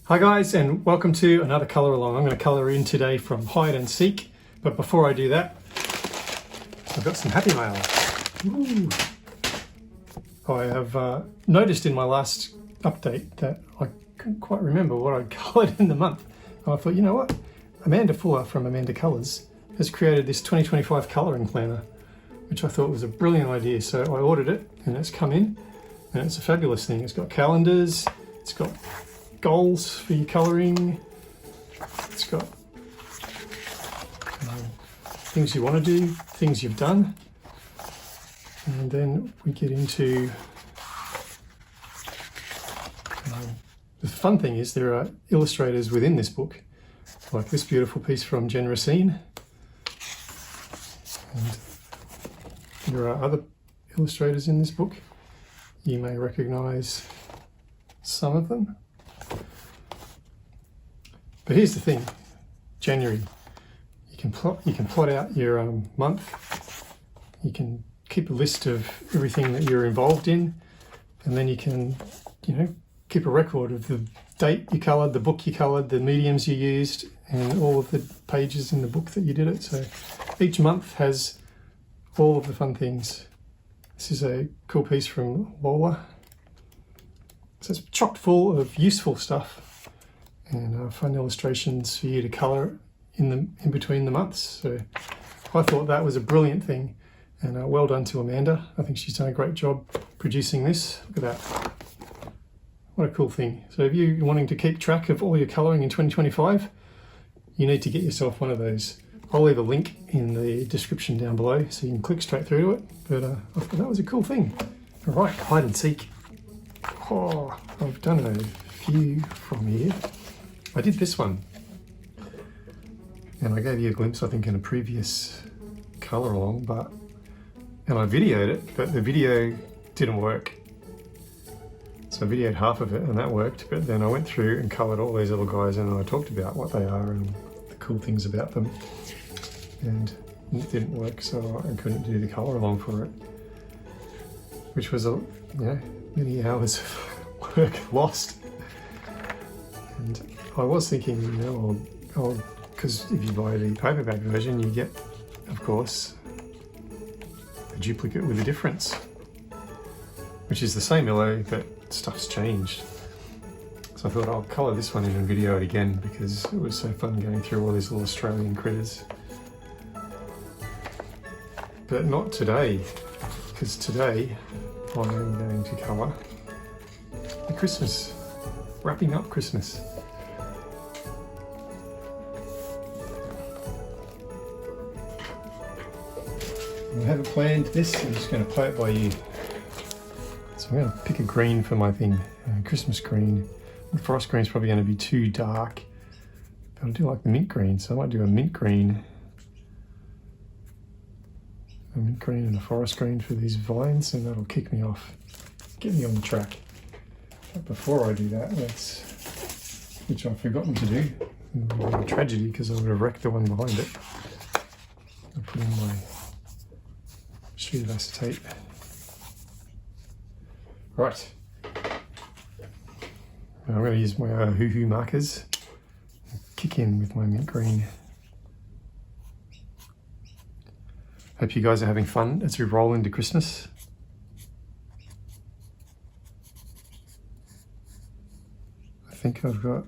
Hi guys, and welcome to another colour along. I'm going to colour in today from Hide and Seek, but before I do that, I've got some happy mail. Ooh. I have noticed in my last update that I couldn't quite remember what I coloured in the month. And I thought, you know what? Amanda Fuller from Amanda Colours has created this 2025 colouring planner, which I thought was a brilliant idea. So I ordered it and it's come in, and it's a fabulous thing. It's got calendars, it's got goals for your colouring, it's got things you want to do, things you've done, and then we get into the fun thing is there are illustrators within this book, like this beautiful piece from Jen Racine, and there are other illustrators in this book. You may recognise some of them. But here's the thing, January, you can plot out your month, you can keep a list of everything that you're involved in, and then you can, keep a record of the date you coloured, the book you coloured, the mediums you used, and all of the pages in the book that you did it. So each month has all of the fun things. This is a cool piece from Lola. So it's chock full of useful stuff and fun illustrations for you to colour in between the months. So I thought that was a brilliant thing, and well done to Amanda. I think she's done a great job producing this. Look at that. What a cool thing. So if you're wanting to keep track of all your colouring in 2025, you need to get yourself one of those. I'll leave a link in the description down below so you can click straight through to it. But I thought that was a cool thing. All right, Hide and Seek. Oh, I've done a few from here. I did this one, and I gave you a glimpse, I think, in a previous colour along, and I videoed it, but the video didn't work. So I videoed half of it and that worked, but then I went through and coloured all these little guys and I talked about what they are and the cool things about them, and it didn't work, so I couldn't do the colour along for it, which was many hours of work lost. And I was thinking, because if you buy the paperback version, you get, of course, a duplicate with a difference, which is the same yellow, but stuff's changed. So I thought I'll colour this one in and video it again because it was so fun going through all these little Australian critters. But not today, because today I am going to colour the Christmas, wrapping up Christmas. I haven't planned this, I'm just going to play it by ear. So I'm going to pick a green for my thing, Christmas green. The forest green is probably going to be too dark, but I do like the mint green, so I might do a mint green and a forest green for these vines, and that'll kick me off, get me on the track. But before I do that, which I've forgotten to do, it would be a tragedy because I would have wrecked the one behind it. I'll put in my sheet of acetate. Right, now I'm going to use my Ohuhu markers, kick in with my mint green. Hope you guys are having fun as we roll into Christmas. I think I've got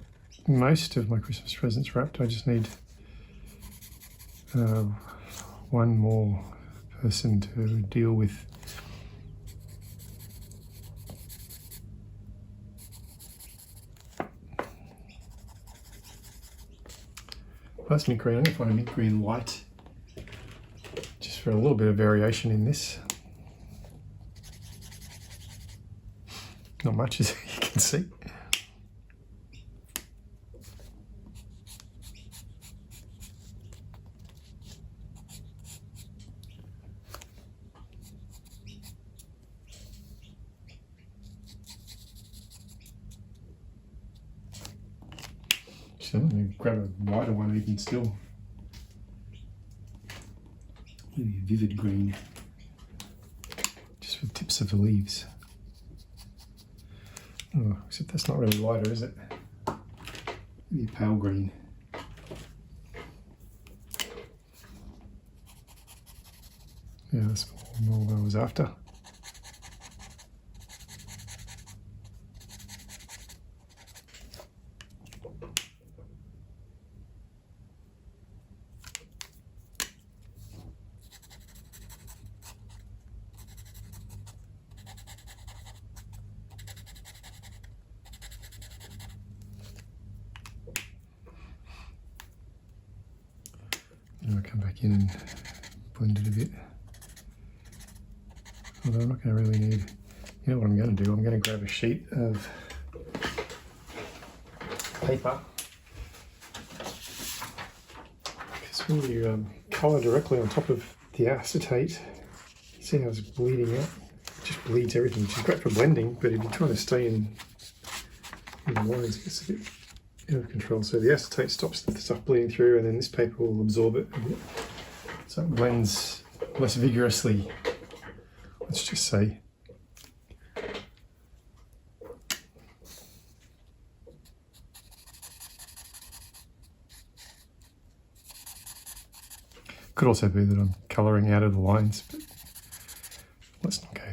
most of my Christmas presents wrapped. I just need one more person to deal with. That's mint green. I'm going to find a mint green light just for a little bit of variation in this. Not much, as you can see. So I'm going to grab a wider one even still. Maybe a vivid green, just for the tips of the leaves. Oh, except that's not really lighter, is it? Maybe pale green. Yeah, that's more what I was after. And I'll come back in and blend it a bit. Although I'm not going to really need, you know what I'm going to do? I'm going to grab a sheet of paper. Because when you colour directly on top of the acetate, you see how it's bleeding out? It just bleeds everything, which is great for blending, but if you're trying to stay in the lines, it gets a bit out of control. So the acetate stops the stuff bleeding through, and then this paper will absorb it a bit. So it blends less vigorously. Let's just say. Could also be that I'm colouring out of the lines, but let's not go there.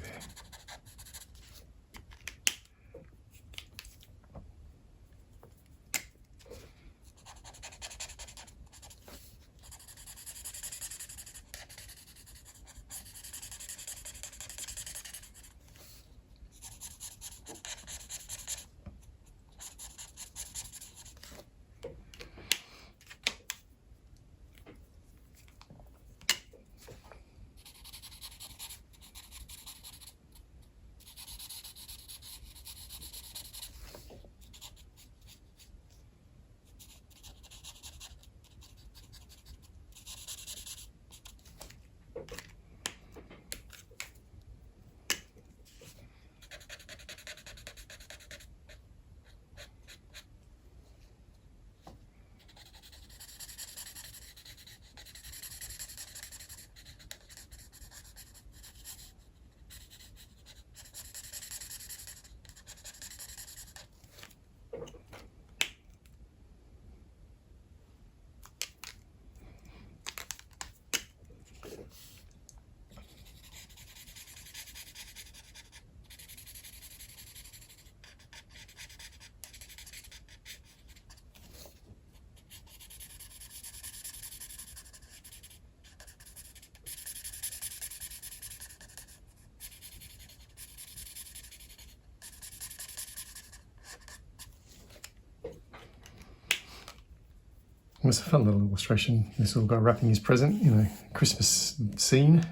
It was a fun little illustration. This little guy wrapping his present in a Christmas scene.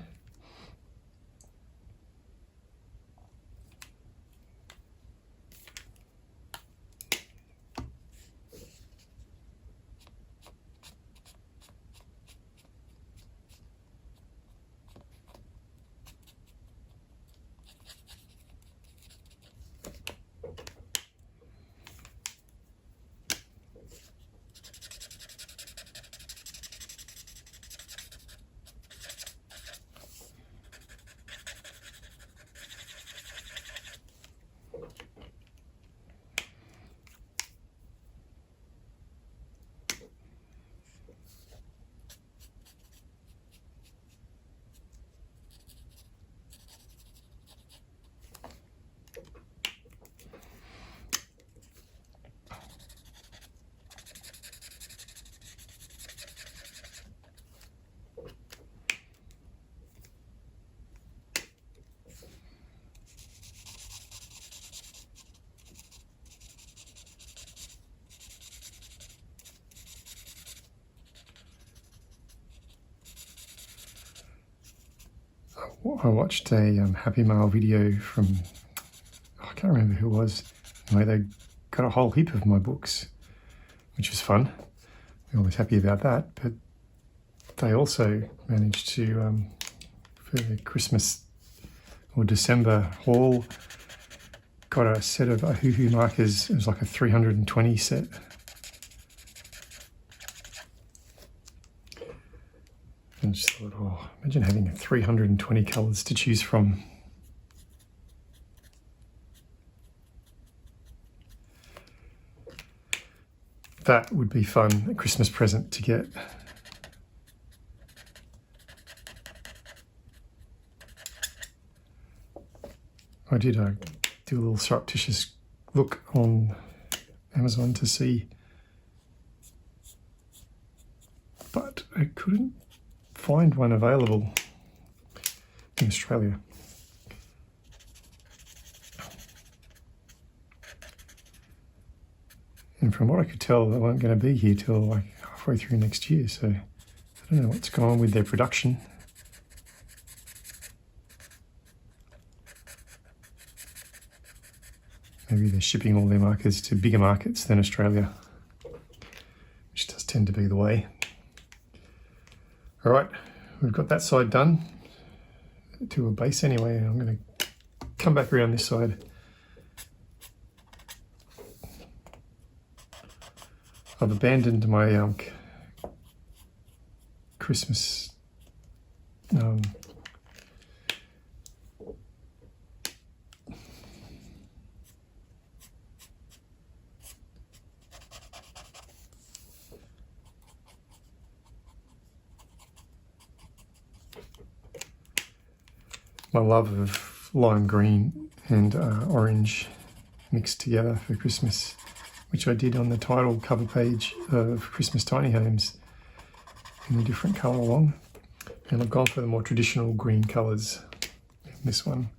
I watched a Happy Mail video from, I can't remember who it was. Anyway, they got a whole heap of my books, which was fun. We're always happy about that. But they also managed to, for the Christmas or December haul, got a set of Ohuhu markers. It was like a 320 set. And just thought, oh, imagine having 320 colours to choose from. that would be fun, a Christmas present to get. I did do a little surreptitious look on Amazon to see, but I couldn't find one available in Australia. And from what I could tell, they weren't going to be here till like halfway through next year, so I don't know what's going on with their production. Maybe they're shipping all their markers to bigger markets than Australia, which does tend to be the way. All right, we've got that side done to a base anyway. I'm going to come back around this side. I've abandoned my Christmas my love of lime green and orange mixed together for Christmas, which I did on the title cover page of Christmas Tiny Homes in a different colour along. And I've gone for the more traditional green colours in this one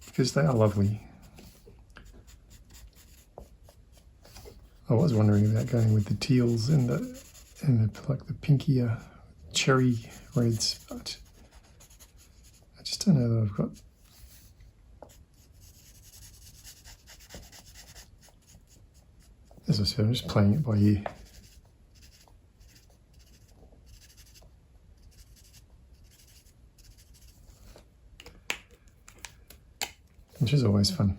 because they are lovely. I was wondering about going with the teals and the like the pinkier cherry reds, but I just don't know that I've got. As I said, I'm just playing it by ear. Which is always fun.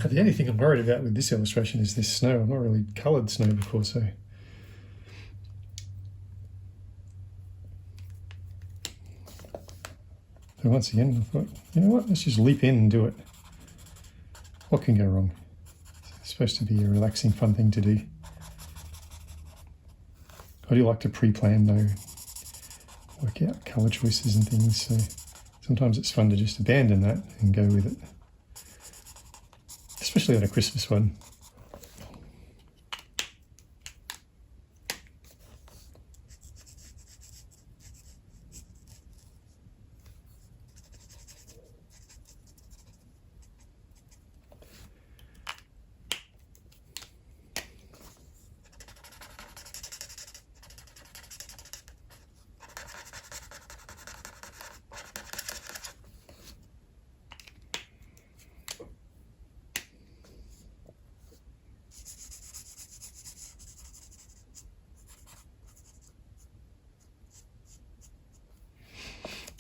The only thing I'm worried about with this illustration is this snow. I'm not really coloured snow before, so once again I thought, you know what, let's just leap in and do it. What can go wrong? It's supposed to be a relaxing, fun thing to do. I do like to pre-plan though, work out colour choices and things, so sometimes it's fun to just abandon that and go with it. Especially on a Christmas one.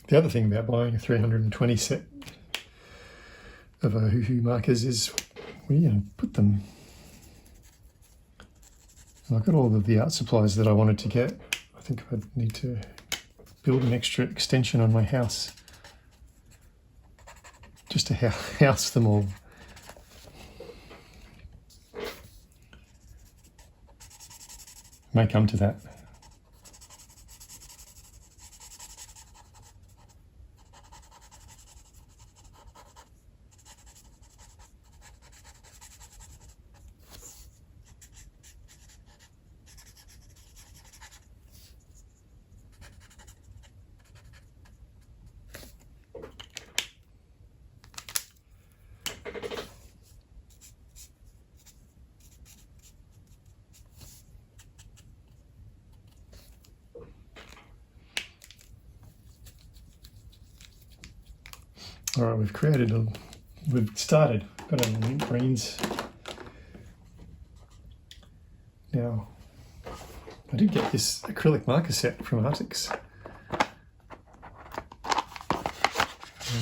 The other thing about buying a 320 set of Ohuhu markers is we put them. I've got all of the art supplies that I wanted to get. I think I need to build an extra extension on my house just to house them all. May come to that. All right, we've started, got our mint greens. Now, I did get this acrylic marker set from Artix. I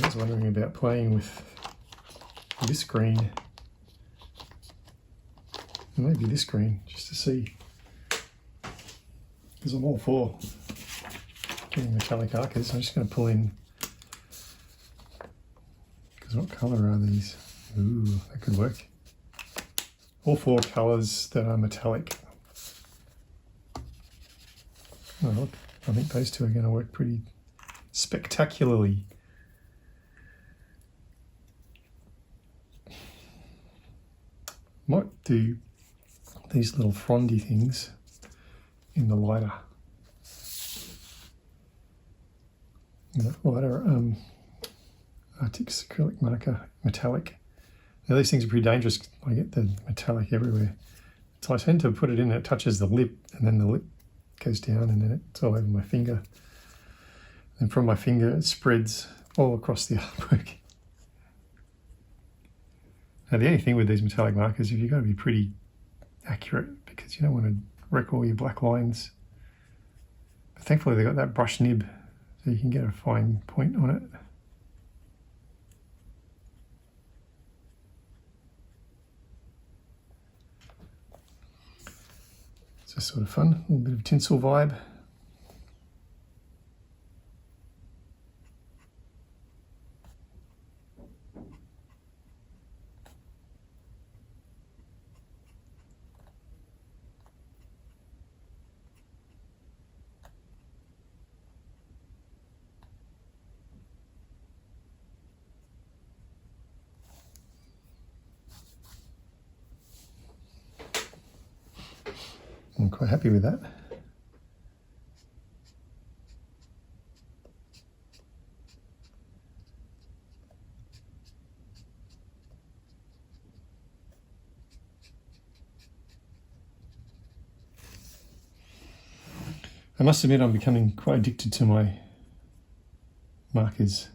was wondering about playing with this green, and maybe this green, just to see, because I'm all for getting metallic markers. I'm just going to pull in. What colour are these? Ooh, that could work. All four colours that are metallic. Oh, look, I think those two are going to work pretty spectacularly. Might do these little frondy things in the lighter. Artix acrylic marker, metallic. Now these things are pretty dangerous. I get the metallic everywhere. So I tend to put it in, it touches the lip, and then the lip goes down, and then it's all over my finger. And from my finger it spreads all across the artwork. Now the only thing with these metallic markers is you've got to be pretty accurate, because you don't want to wreck all your black lines. But thankfully they've got that brush nib, so you can get a fine point on it. Just sort of fun, a little bit of tinsel vibe. I'm quite happy with that. I must admit I'm becoming quite addicted to my markers.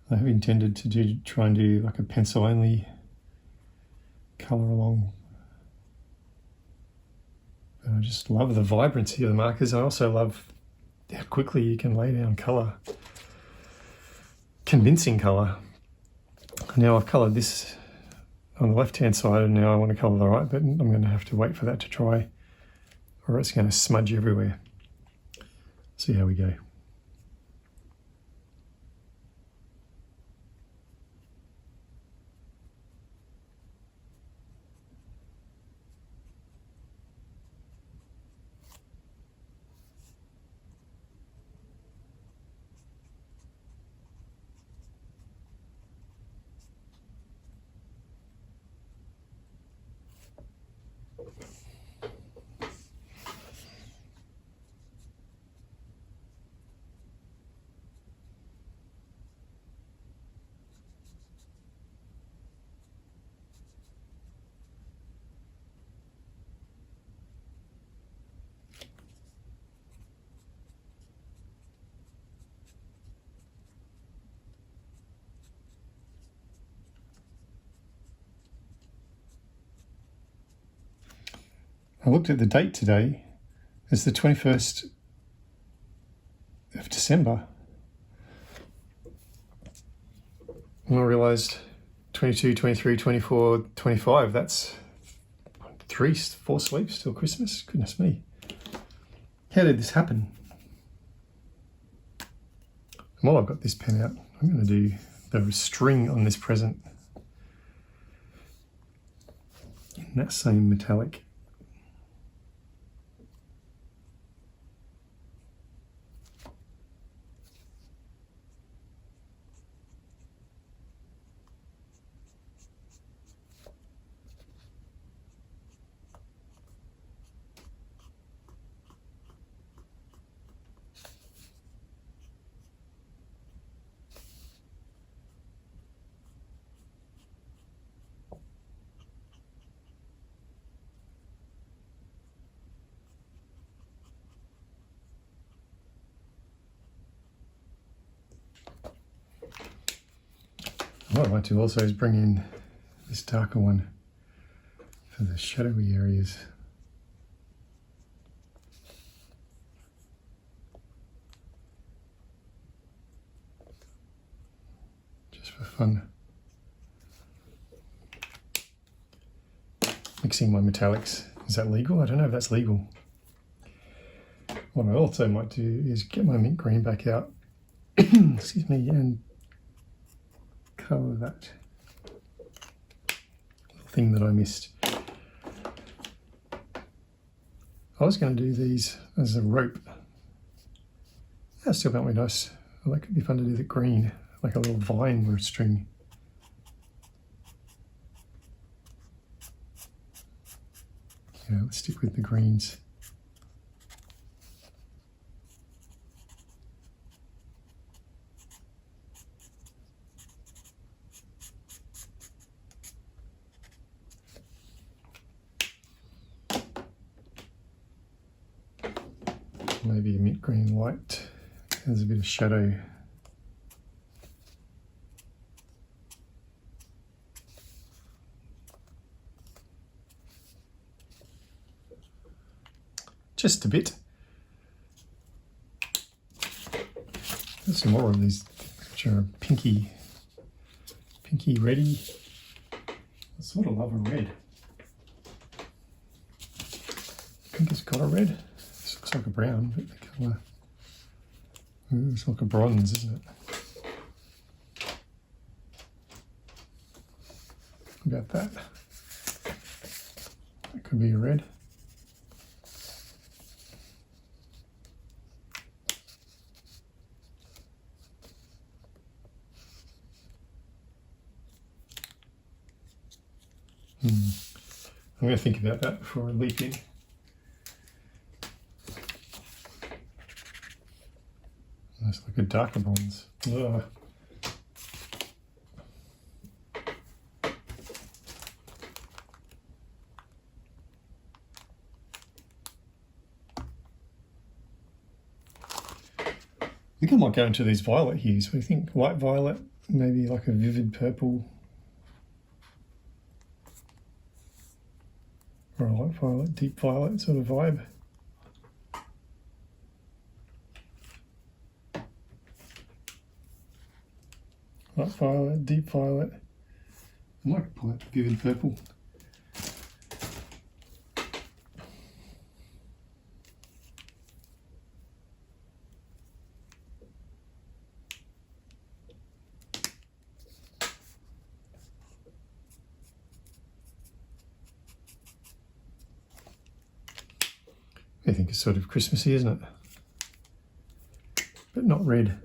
I have intended to try and do like a pencil only colour along. I just love the vibrancy of the markers. I also love how quickly you can lay down colour. Convincing colour. Now I've coloured this on the left hand side, and now I want to colour the right, but I'm going to have to wait for that to dry, or it's going to smudge everywhere. See how we go. I looked at the date today. It's the 21st of December. And I realised 22, 23, 24, 25, that's 4 sleeps till Christmas. Goodness me. How did this happen? And while I've got this pen out, I'm going to do the string on this present in that same metallic. What I might do also is bring in this darker one for the shadowy areas. Just for fun. Mixing my metallics. Is that legal? I don't know if that's legal. What I also might do is get my mint green back out, excuse me, and colour that little thing that I missed. I was going to do these as a rope. That still might be nice. Well, that could be fun to do the green, like a little vine or a string. Yeah, let's stick with the greens. Maybe a mint green light. There's a bit of shadow. Just a bit. There's some more of these which are pinky reddy. I sort of love a red. Pink has got a red. This looks like a brown, but the colour, it's like a bronze, isn't it? How about that? That could be a red. I'm going to think about that before I leap in. That's like a darker bronze. Ugh. I think I might go into these violet hues. What do you think? Light violet, maybe like a vivid purple. Or a light violet, deep violet sort of vibe. Light violet, deep violet. I might pull out the vivid purple. I think it's sort of Christmassy, isn't it? But not red.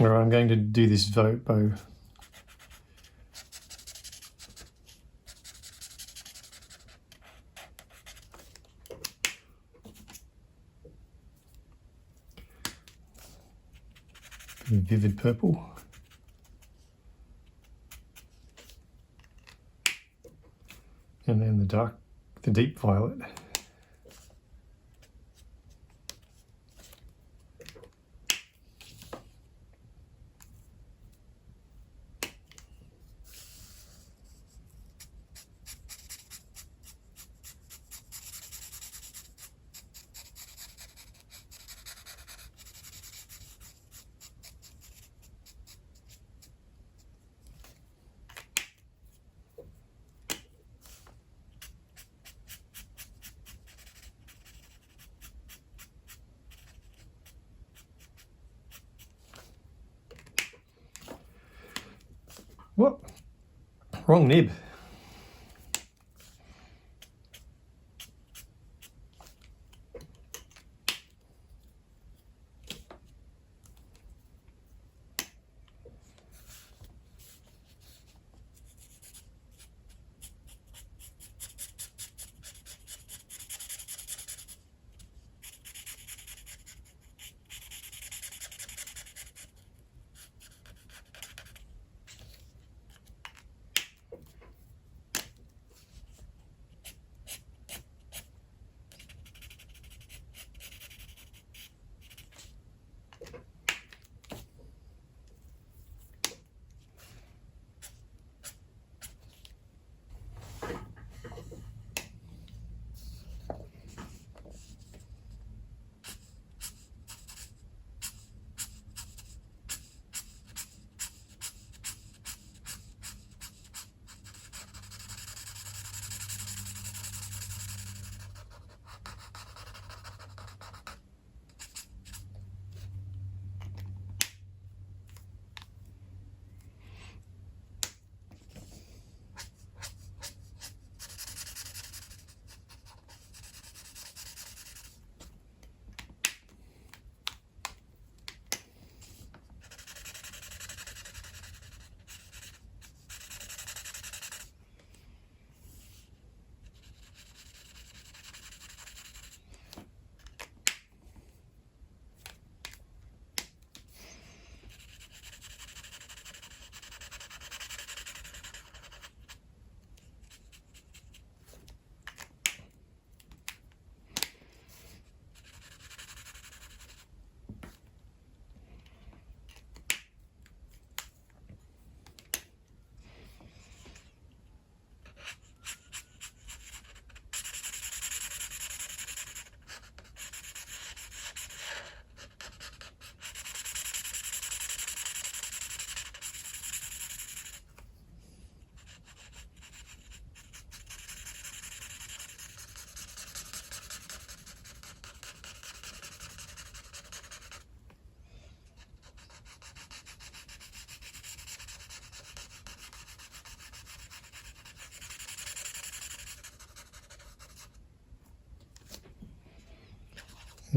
All right, I'm going to do this bow. Vivid purple. And then the deep violet. What? Wrong nib.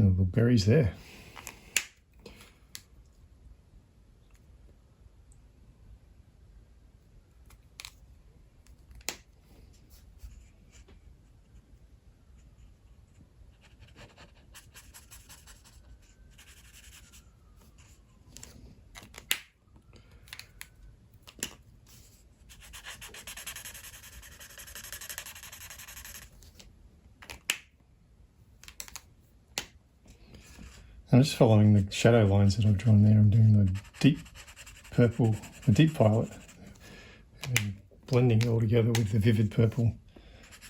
Oh, the berries there. I'm just following the shadow lines that I've drawn there. I'm doing the deep purple, the deep violet, and blending it all together with the vivid purple,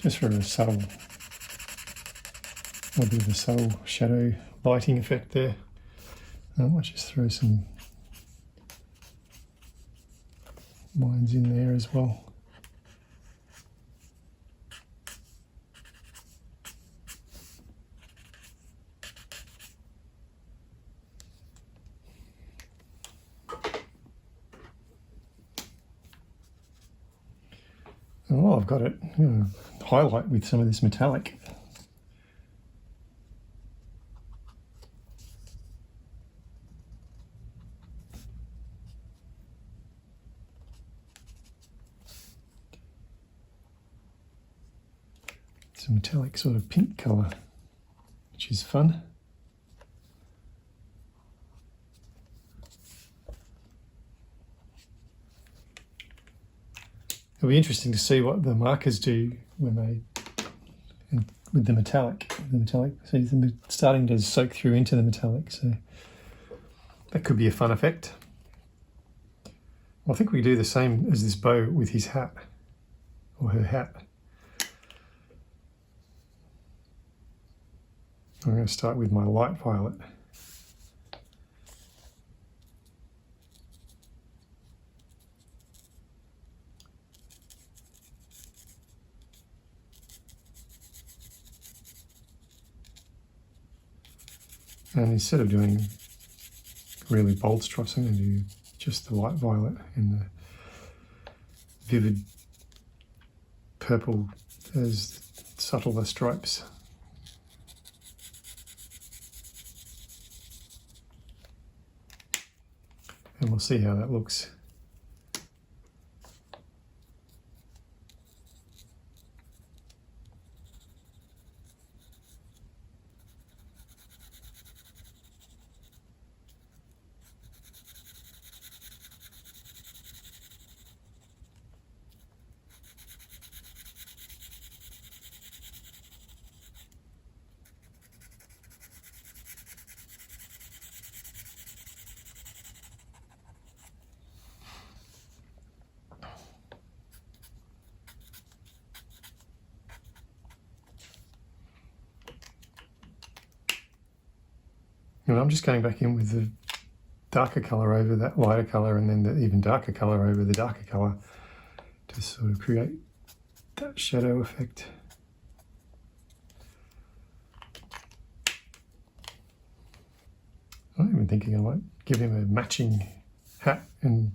just for a subtle, a bit of a subtle shadow lighting effect there. I might just throw some lines in there as well. Oh, I've got it. I'm going to highlight with some of this metallic. It's a metallic sort of pink colour, which is fun. It'll be interesting to see what the markers do when they, with the metallic. See them starting to soak through into the metallic, so that could be a fun effect. I think we do the same as this bow with his hat, or her hat. I'm going to start with my light violet. And instead of doing really bold stripes, I'm going to do just the light violet and the vivid purple as subtler stripes. And we'll see how that looks. And I'm just going back in with the darker colour over that lighter colour, and then the even darker colour over the darker colour to sort of create that shadow effect. I'm even thinking I might give him a matching hat and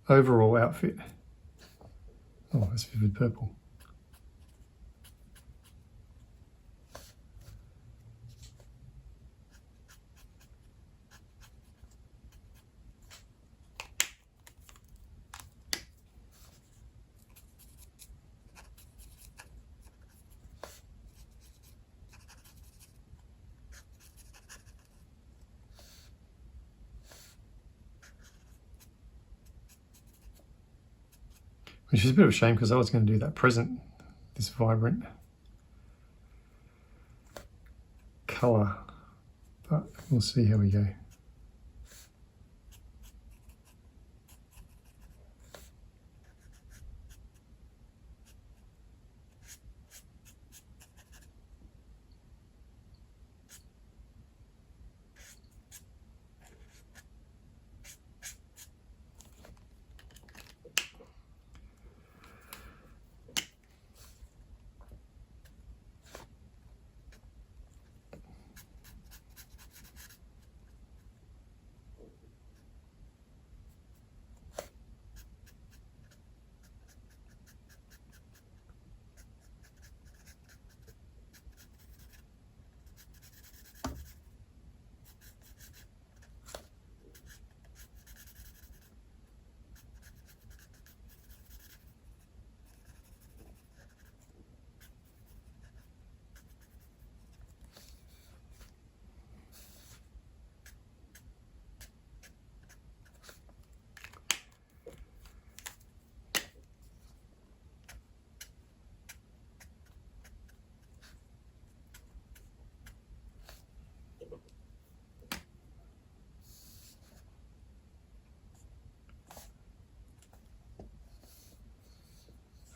overall outfit. Oh, that's vivid purple. Which is a bit of a shame because I was going to do that present, this vibrant colour, but we'll see how we go.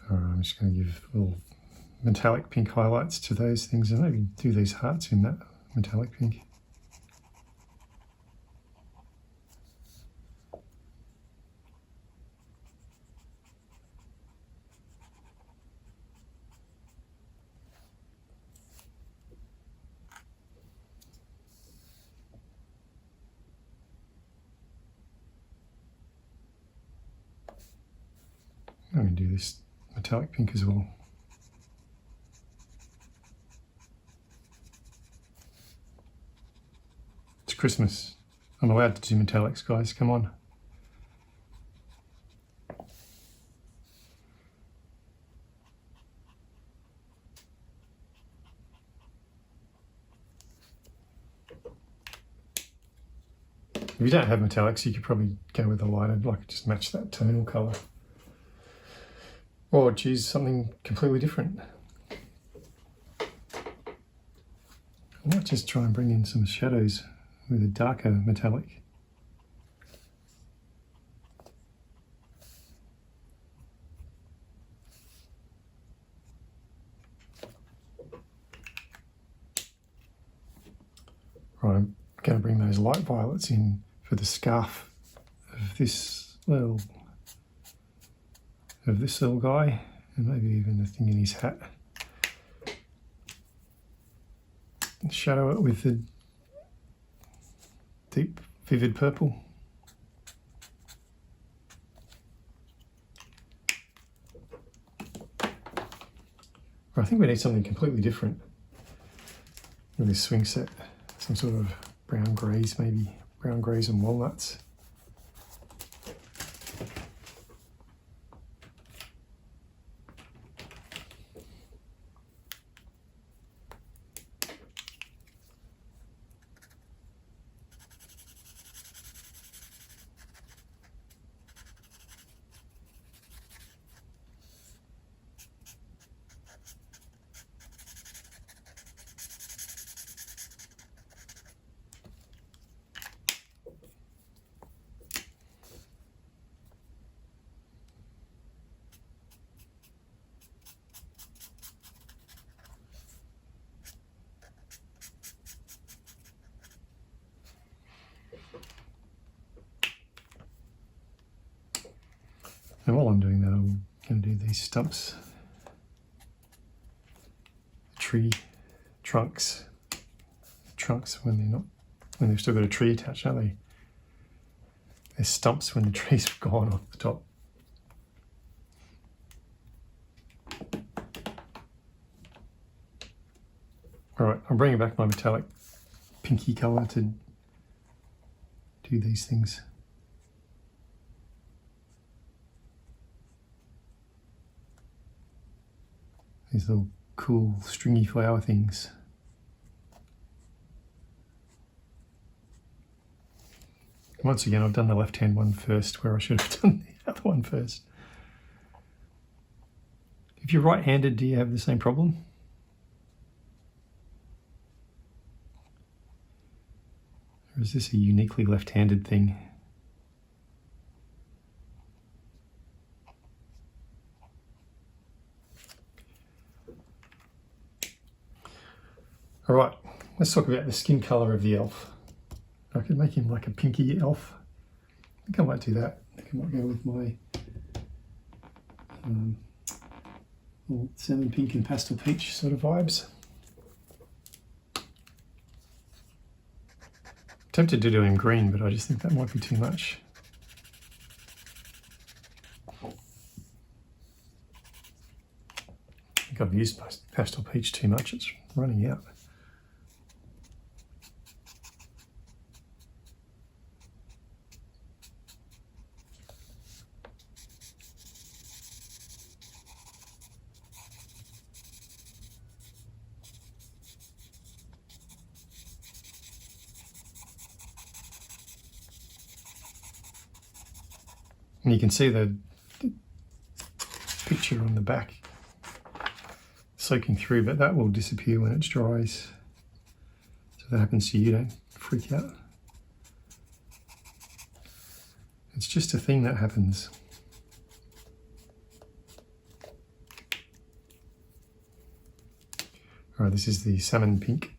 I'm just going to give little metallic pink highlights to those things and maybe do these hearts in that metallic pink. I'm going to do this metallic pink as well. It's Christmas. I'm allowed to do metallics, guys. Come on. If you don't have metallics, you could probably go with a lighter, like just match that tonal colour. Or choose something completely different. I might just try and bring in some shadows with a darker metallic. Right, I'm going to bring those light violets in for the scarf of this little guy, and maybe even the thing in his hat. Shadow it with the deep, vivid purple. I think we need something completely different with this swing set. Some sort of brown greys, maybe brown greys and walnuts. And while I'm doing that, I'm going to do these stumps, tree trunks when they've still got a tree attached, aren't they? They're stumps when the tree's gone off the top. All right, I'm bringing back my metallic pinky colour to do these things. These little cool stringy flower things. Once again, I've done the left-hand one first where I should have done the other one first. If you're right-handed, do you have the same problem? Or is this a uniquely left-handed thing? All right, let's talk about the skin colour of the elf. I could make him like a pinky elf. I think I might do that. I think I might go with my little salmon pink and pastel peach sort of vibes. Tempted to do him green, but I just think that might be too much. I think I've used pastel peach too much. It's running out. And you can see the picture on the back soaking through, but that will disappear when it dries. So if that happens to you, don't freak out. It's just a thing that happens. All right, this is the salmon pink.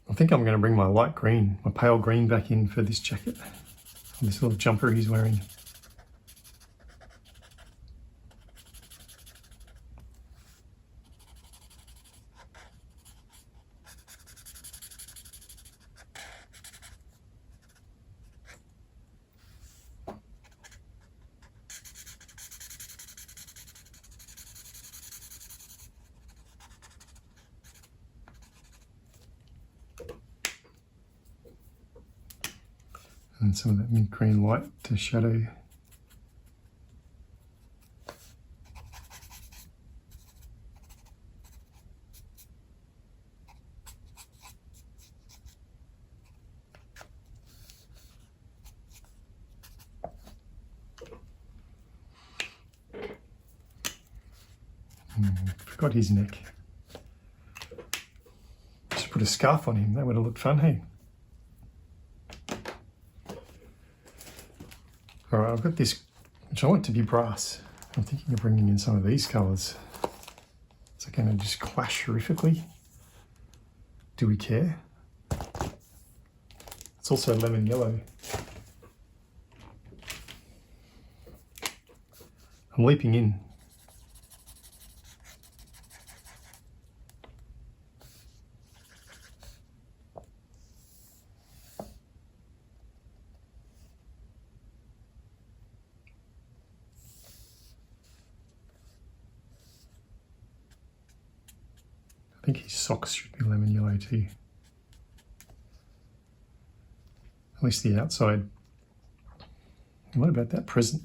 I think I'm going to bring my light green, my pale green back in for this jacket, this little jumper he's wearing. And some of that mint green light to shadow. Forgot his neck. Just put a scarf on him, that would have looked fun, hey? Alright, I've got this, which I want to be brass. I'm thinking of bringing in some of these colours. Is it going to just clash horrifically? Do we care? It's also lemon yellow. I'm leaping in. I think his socks should be lemon yellow too. At least the outside. What about that present?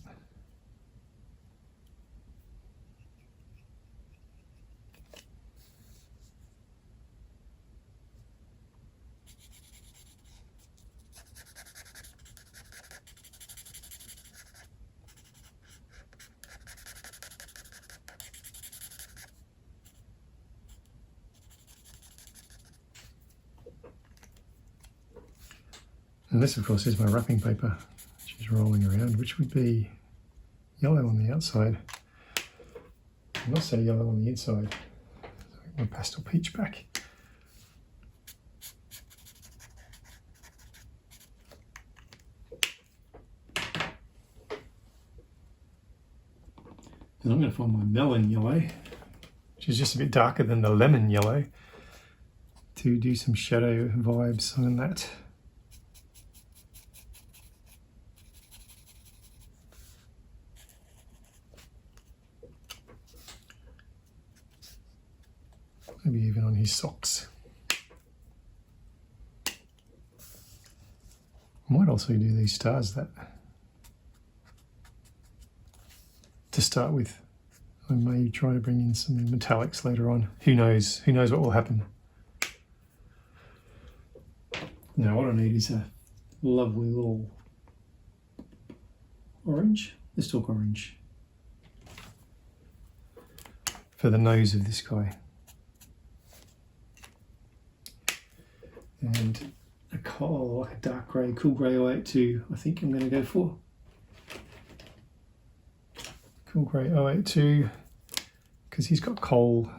And this, of course, is my wrapping paper, which is rolling around, which would be yellow on the outside, and also yellow on the inside. So my pastel peach back. And I'm going to find my melon yellow, which is just a bit darker than the lemon yellow, to do some shadow vibes on that. Maybe even on his socks. I might also do these stars that to start with. I may try to bring in some metallics later on. Who knows? Who knows what will happen? Now what I need is a lovely little orange. Let's talk orange. For the nose of this guy. And a coal, like a dark grey, cool grey 082, I think I'm going to go for. Cool grey 082, because he's got coal.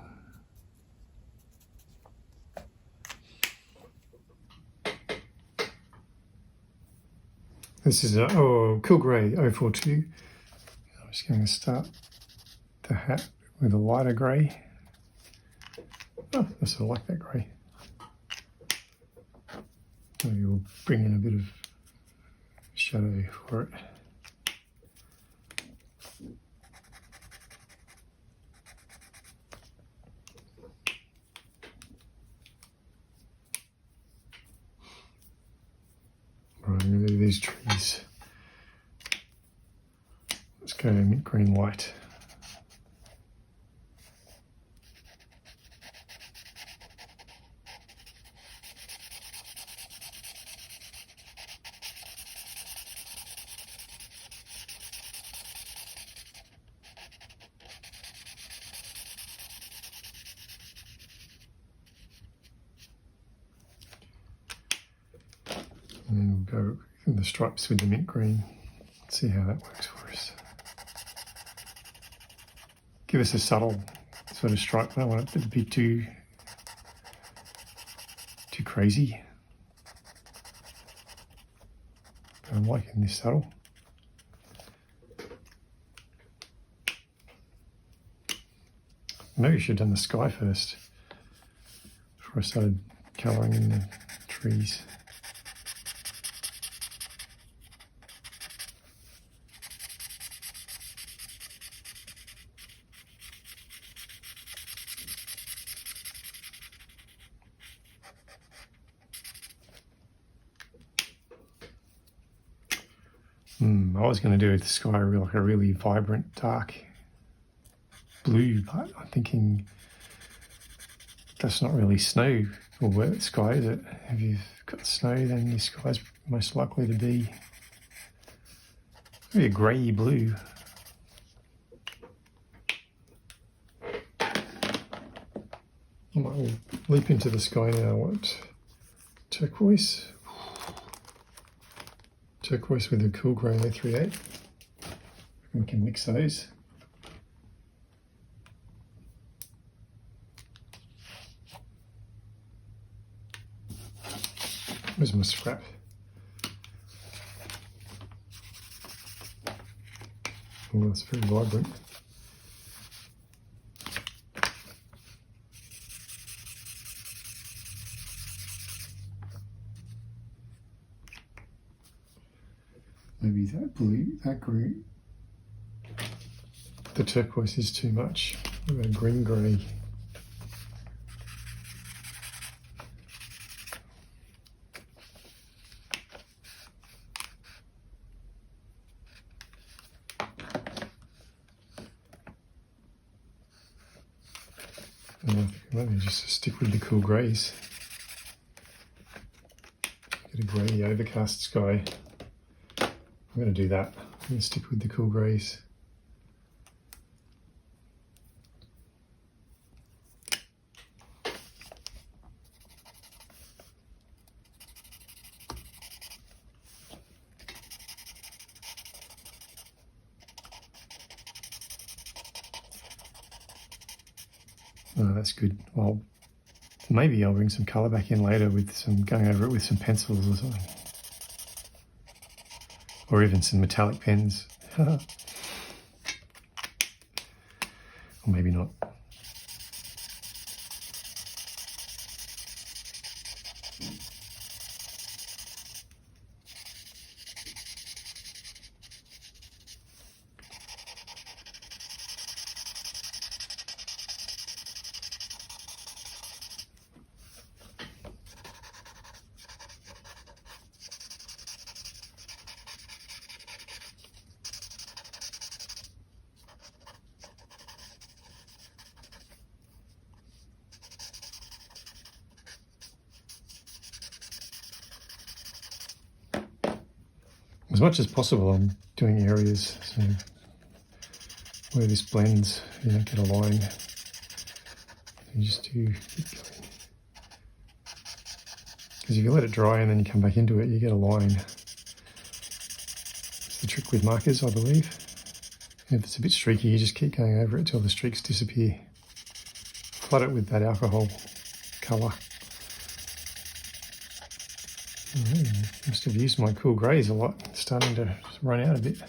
This is a cool grey 042. I'm just going to start the hat with a lighter grey. Oh, I sort of like that grey. Maybe we'll bring in a bit of shadow for it. Right, I'm going to do these trees. Let's go mint green light. And then we'll go in the stripes with the mint green. See how that works for us. Give us a subtle sort of stripe. I don't want it to be too crazy. But I'm liking this subtle. Maybe I should have done the sky first before I started colouring in the trees. I was going to do the sky like a really vibrant dark blue, but I'm thinking that's not really snow or wet sky, is it? If you've got snow, then your sky's most likely to be maybe a grey blue. I might leap into the sky now. What? Turquoise? Turquoise with a cool grey 038. We can mix those. Where's my scrap? Oh, that's very vibrant. Maybe that blue, that green. The turquoise is too much. What about green grey? Maybe just stick with the cool greys. Get a grey overcast sky. I'm going to do that. I'm going to stick with the cool greys. Oh, that's good. Well, maybe I'll bring some colour back in later with some, going over it with some pencils or something. Or even some metallic pens. Or maybe not. As much as possible, I'm doing areas so where this blends, you don't get a line. You just do, because if you let it dry and then you come back into it, you get a line. It's the trick with markers, I believe. If it's a bit streaky, you just keep going over it till the streaks disappear. Flood it with that alcohol colour. Must have used my cool greys a lot. It's starting to run out a bit.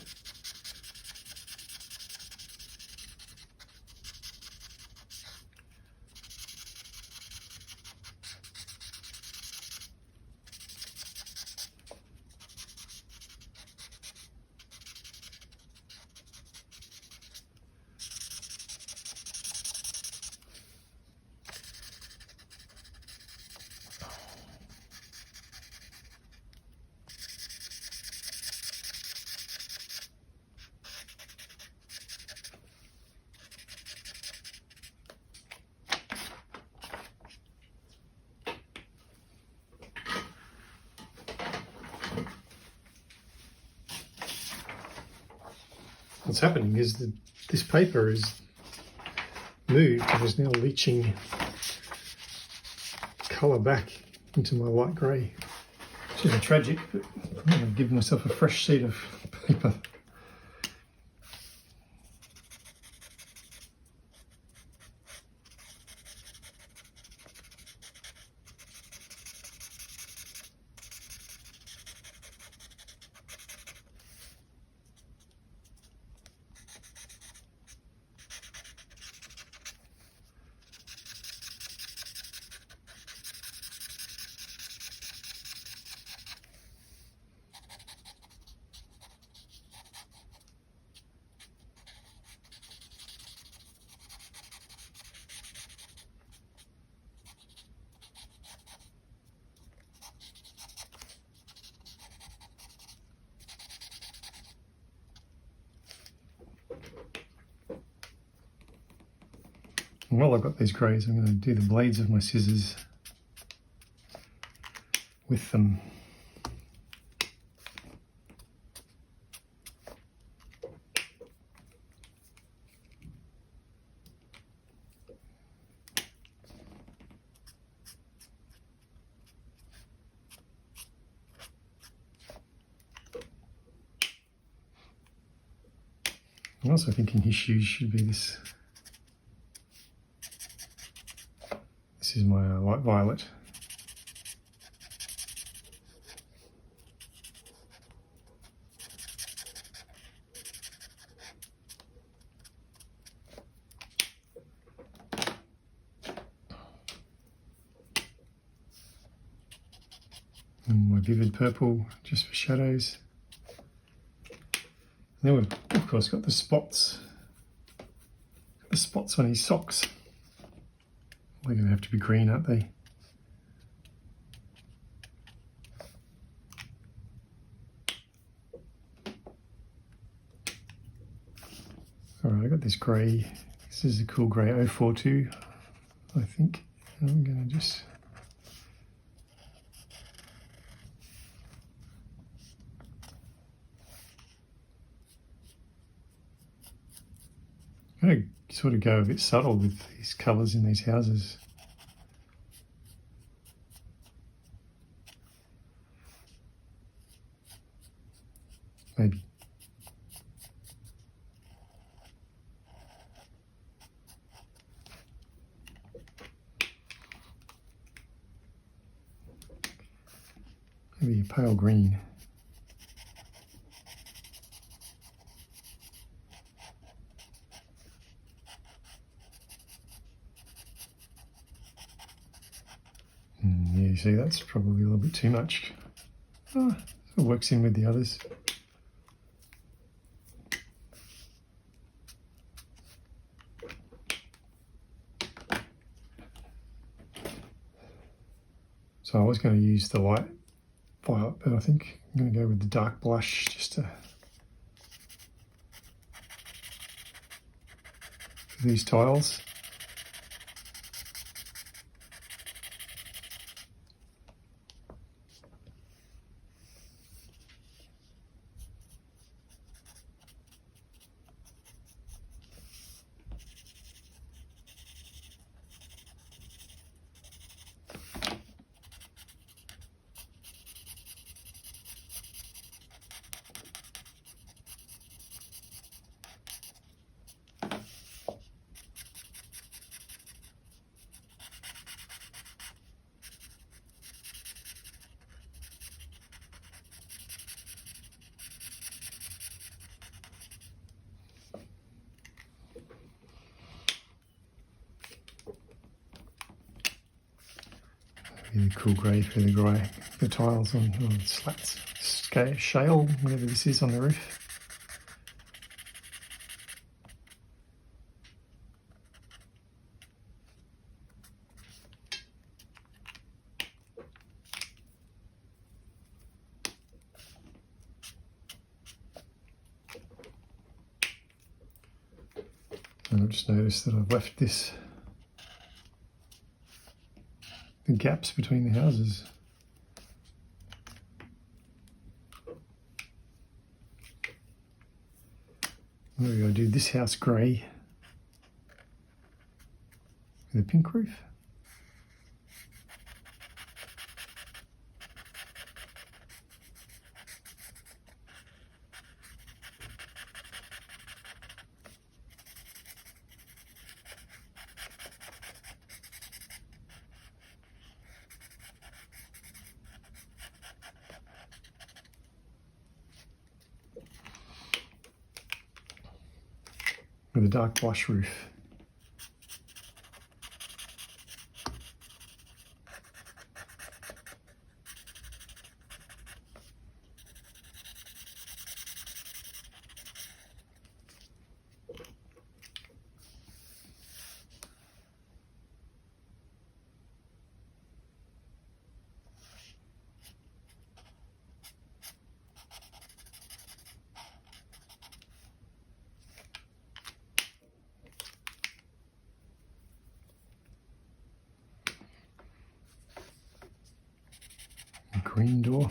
What's happening is that this paper is moved and is now leaching colour back into my light grey. Which isn't tragic, but I've given myself a fresh sheet of paper. And while I've got these greys, I'm going to do the blades of my scissors with them. I'm also thinking his shoes should be this. This is my light violet. And my vivid purple just for shadows. And then we've of course got the spots. The spots on his socks. They're going to have to be green, aren't they? Alright, I got this grey. This is a cool grey 042, I think. And I'm going to just I'm going to sort of go a bit subtle with these colours in these houses. Maybe. Maybe a pale green. Yeah, you see, that's probably a little bit too much. Oh, it works in with the others. So I was going to use the light violet, but I think I'm going to go with the dark blush just to for these tiles. Really cool grey for the tiles on slats, shale, whatever this is on the roof. And I've just noticed that I've left the gaps between the houses. Maybe I'll do this house grey with a pink roof. With a dark blush roof. green door.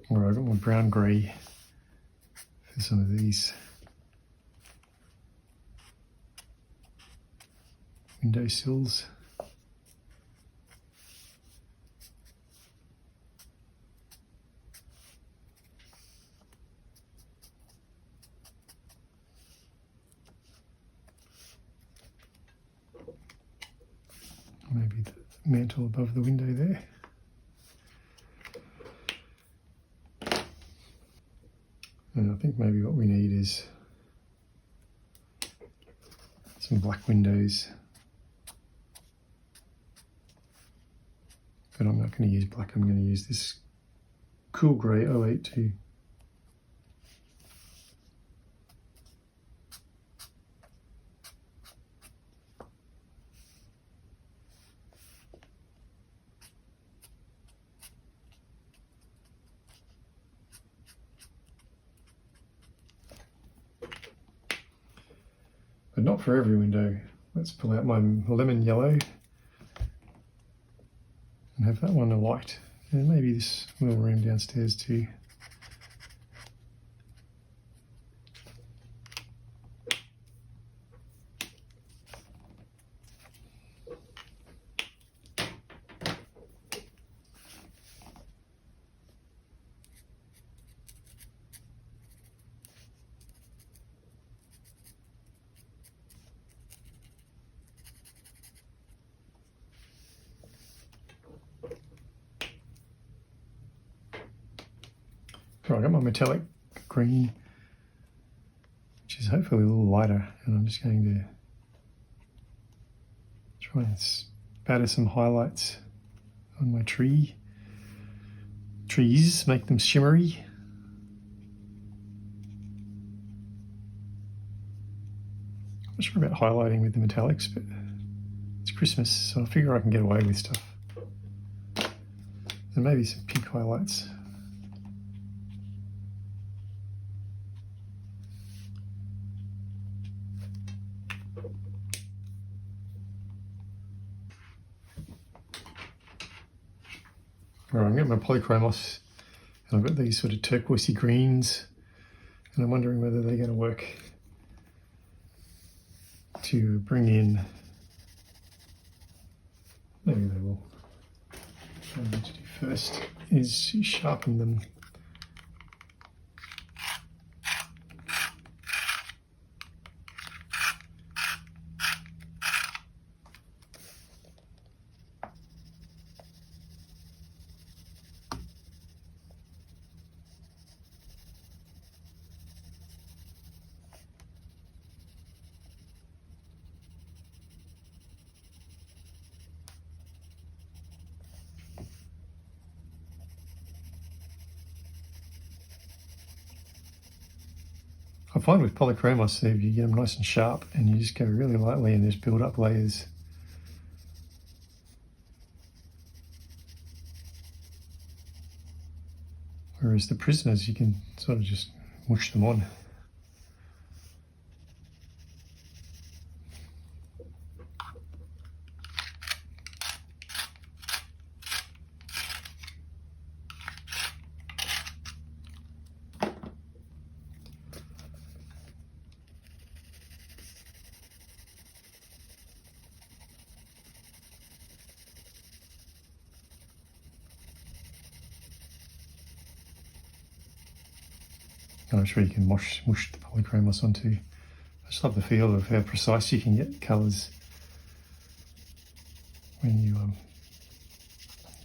Alright, I've got my brown grey for some of these window sills. Maybe the mantle above the window there. And I think maybe what we need is some black windows. But I'm not going to use black, I'm going to use this cool grey 082. But not for every window. Let's pull out my lemon yellow and have that one a white. And maybe this little room downstairs too. Right, I got my metallic green, which is hopefully a little lighter, and I'm just going to try and spatter some highlights on my trees, make them shimmery. I'm not sure about highlighting with the metallics, but it's Christmas, so I figure I can get away with stuff. And maybe some pink highlights. Alright, I've got my Polychromos, and I've got these sort of turquoisey greens, and I'm wondering whether they're going to work to bring in, maybe they will. What I need to do first is sharpen them. I find with Polychromos, if you get them nice and sharp and you just go really lightly and just build up layers. Whereas the Prismas, you can sort of just mush them on. I'm sure you can mush the Polychromos onto. I just love the feel of how precise you can get colours when you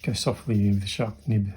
go softly with the sharp nib.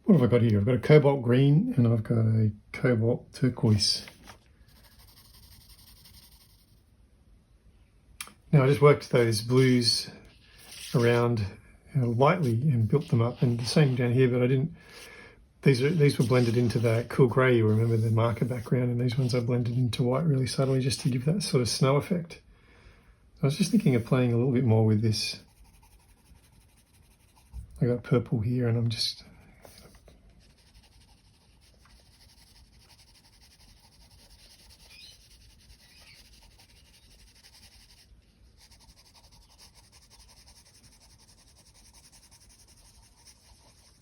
What have I got here? I've got a cobalt green and I've got a cobalt turquoise. Now I just worked those blues around lightly and built them up, and the same down here, but I didn't. These were blended into that cool grey, you remember the marker background, and these ones I blended into white really subtly just to give that sort of snow effect. I was just thinking of playing a little bit more with this. I got purple here and I'm just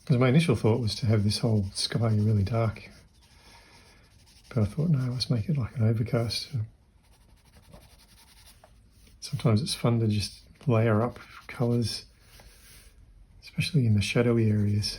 because my initial thought was to have this whole sky really dark, but I thought, no, let's make it like an overcast. Sometimes it's fun to just layer up colours, especially in the shadowy areas.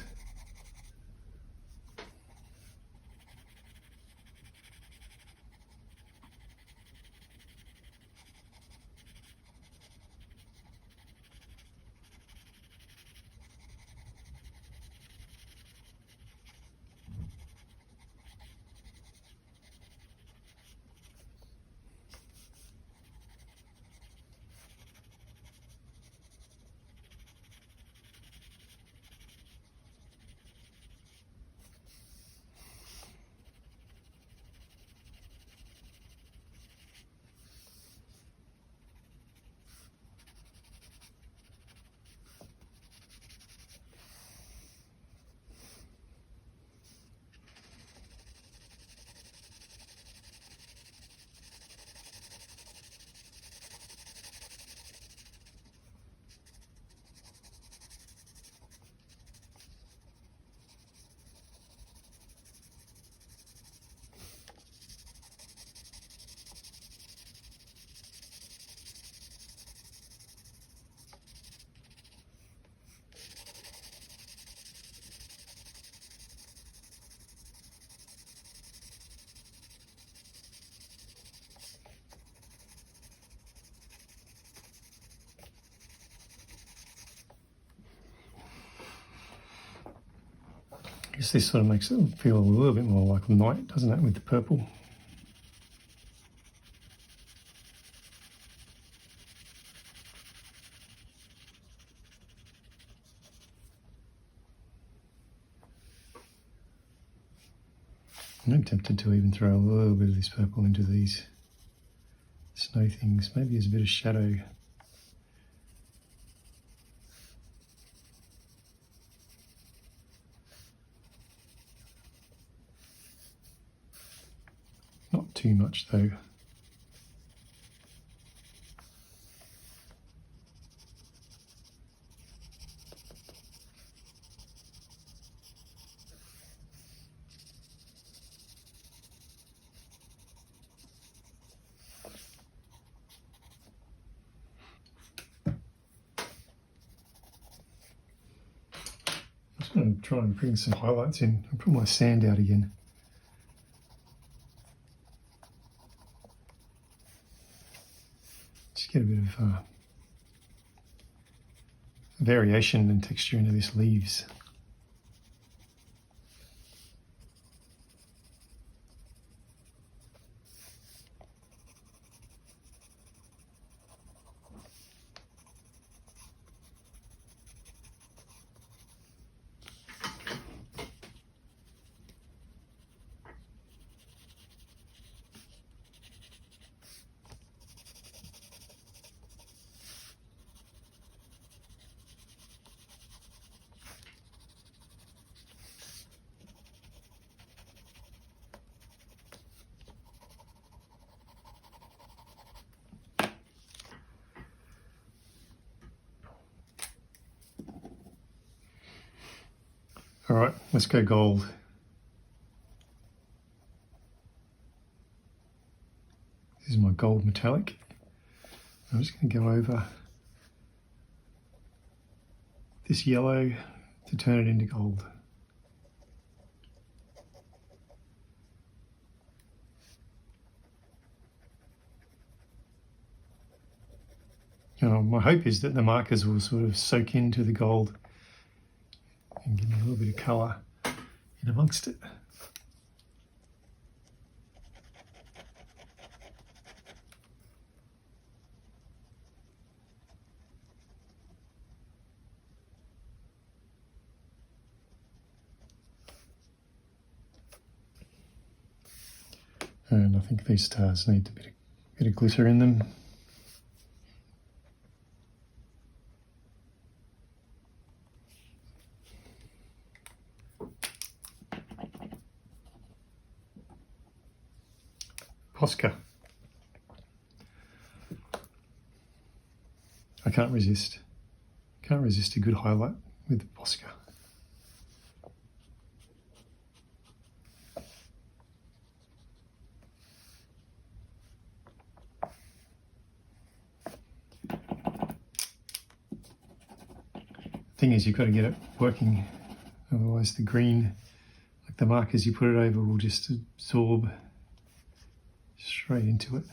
I guess this sort of makes it feel a little bit more like night, doesn't it, with the purple? I'm tempted to even throw a little bit of this purple into these snow things. Maybe there's a bit of shadow. Not too much though. I'm going to try and bring some highlights in. I'll put my sand out again. Just get a bit of variation and texture into these leaves. All right, let's go gold. This is my gold metallic. I'm just going to go over this yellow to turn it into gold. My hope is that the markers will sort of soak into the gold and give me a little bit of colour. in amongst it. And I think these stars need a bit of glitter in them. Posca. I can't resist a good highlight with the Posca. Thing is, you've got to get it working, otherwise the green, like the markers you put it over, will just absorb straight into it.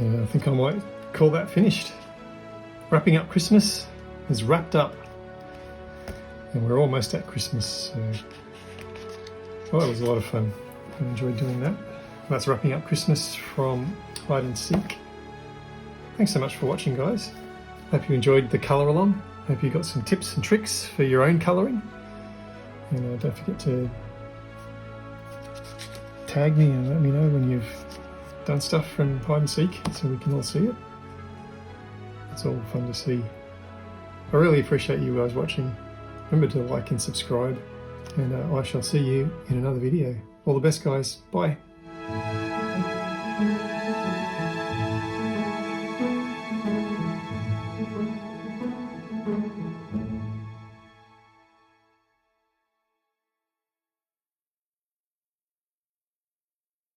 Yeah, I think I might call that finished. Wrapping up Christmas is wrapped up. And we're almost at Christmas, so well, that was a lot of fun. I enjoyed doing that. That's wrapping up Christmas from Hide and Seek. Thanks so much for watching, guys. Hope you enjoyed the colour along. Hope you got some tips and tricks for your own colouring. And don't forget to tag me and let me know when you've done stuff from Hide and Seek so we can all see it. It's all fun to see. I really appreciate you guys watching. Remember to like and subscribe, and I shall see you in another video. All the best, guys. Bye.